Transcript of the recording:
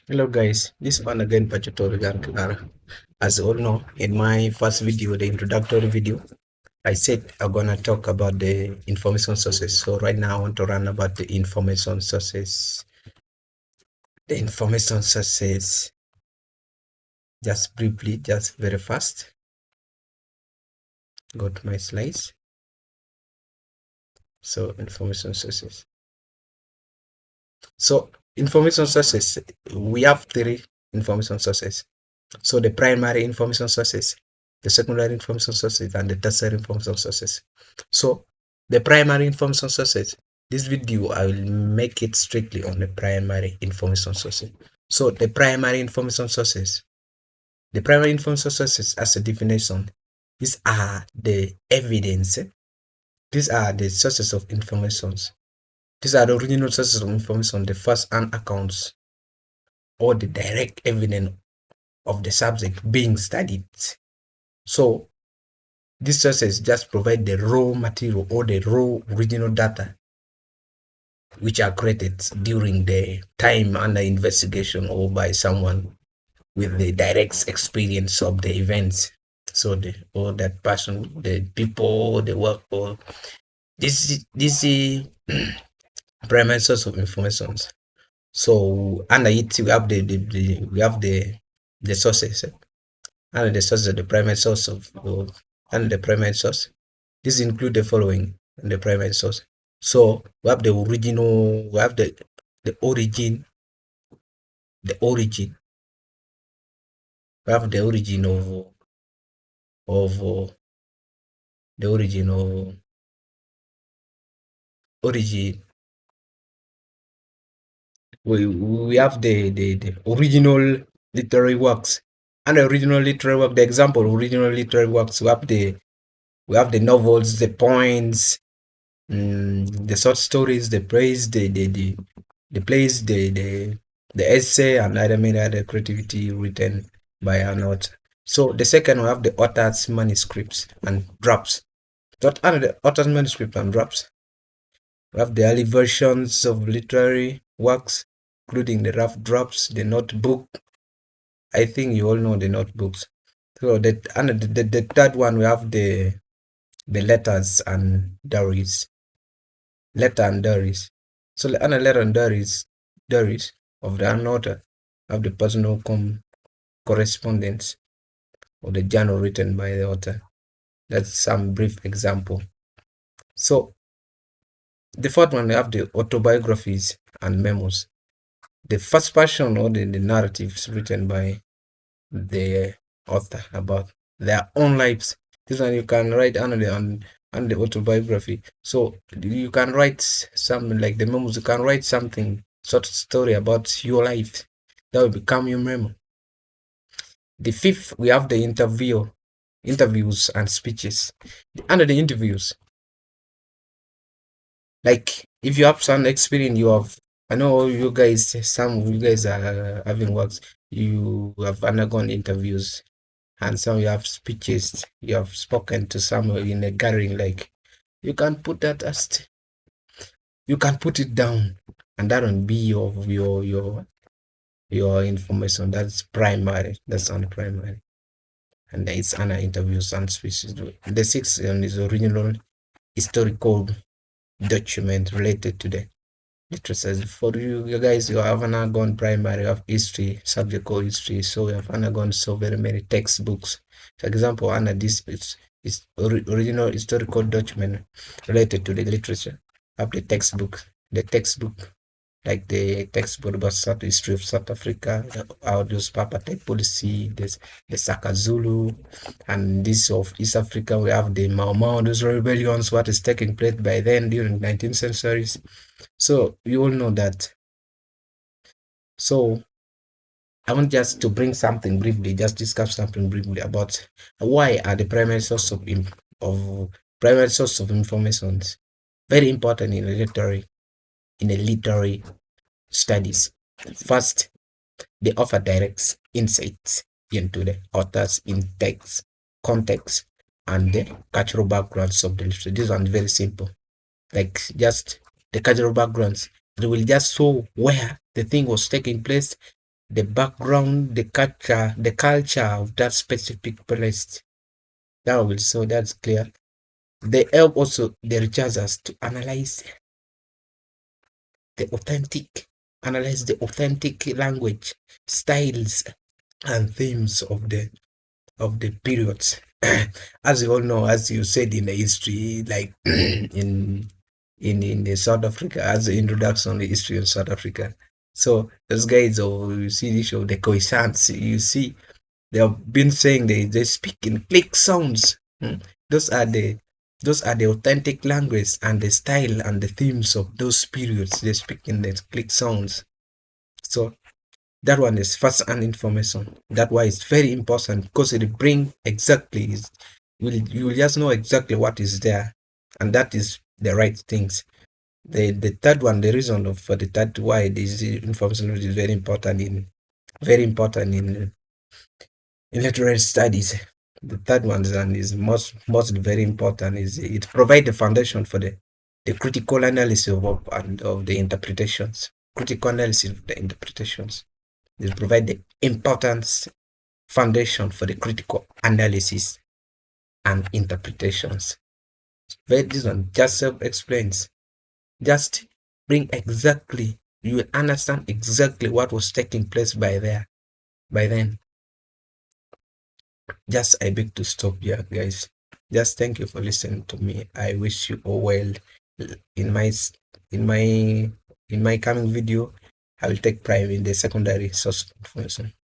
Hello guys, this one again Pachatorigan Clara. As you all know, in my first video, the introductory video, I said I'm gonna talk about the information sources. So right now I want to run about the information sources. The information sources, just briefly, just very fast. Go to my slides. So information sources. So information sources, we have three information sources. So the primary information sources, the secondary information sources, and the tertiary information sources. So the primary information sources, this video I will make it strictly on the primary information sources. So the primary information sources, as a definition, these are the evidence, these are the sources of informations. These are the original sources of information, the first-hand accounts, or the direct evidence of the subject being studied. So these sources just provide the raw material or the raw original data which are created during the time under investigation or by someone with the direct experience of the events. So that person, the people, the work, or this primary source of information. So under it we have the sources. Under the sources of the primary source under the primary source. This include the following in the primary source. So we have the original, we have the origin, the origin. We have the origin of the origin. We have the original literary works. And the original literary work, the example original literary works, we have the novels, the poems, the short stories, the plays, the plays, the essay, and other creativity written by an author. So the second, we have the author's manuscripts and drafts. Under the author's manuscript and drafts, we have the early versions of literary works, including the rough drafts, the notebook. I think you all know the notebooks. So under the third one, we have the letters and diaries. Letter and diaries. So under letter and diaries of the author have the personal correspondence or the journal written by the author. That's some brief example. So the fourth one, we have the autobiographies and memos. The first person or the narratives written by the author about their own lives. This one you can write under the autobiography. So you can write something like the memos. You can write something short story about your life that will become your memo. The fifth, we have the interviews and speeches. Under the interviews, like if you have some experience, I know you guys, some of you guys are having works, you have undergone interviews, and some you have speeches, you have spoken to someone in a gathering, like you can put that as you can put it down, and that will be your information. That's primary. That's on primary, and it's under interviews and speeches. The sixth one is original historical document related to the literature. For you guys, you have undergone primary of history, subject called history, so you have undergone so very many textbooks. For example, under this is original historical document related to the literature of the textbook, like the textbook about South history of South Africa, how those apartheid policy, the Saka Zulu, and this of East Africa. We have the Mau Mau, those rebellions, what is taking place by then during 19th centuries. So you all know that. So I want just to bring something briefly, just discuss something briefly about why are the primary source of information very important in literary studies. First, they offer direct insights into the author's context, and the cultural backgrounds of the literature. This one is very simple. Like just the cultural backgrounds, they will just show where the thing was taking place, the background, the culture of that specific place. That will so that's clear. They help also the researchers to analyze the authentic language, styles, and themes of the periods. As you all know, as you said in the history, like in the South Africa, as the introduction, the history of South Africa. So those guys, you see the show, the Khoisans, you see they have been saying they speak in click sounds. Those are the those are the authentic language and the style and the themes of those periods. They speak in the click sounds. So that one is first hand information. That why it's very important because it bring exactly you will just know exactly what is there, and that is the right things. The third one, the reason of for the third why this information is very important in literary studies. The third one is, and is most very important, is it provides the foundation for the critical analysis of the interpretations. Critical analysis of the interpretations. It provide the important foundation for the critical analysis and interpretations. This one just self-explains. Just bring exactly, you will understand exactly what was taking place by then. Just I beg to stop here, guys. Just thank you for listening to me. I wish you all well. In my in my in my coming video, I will take pride in the secondary source information.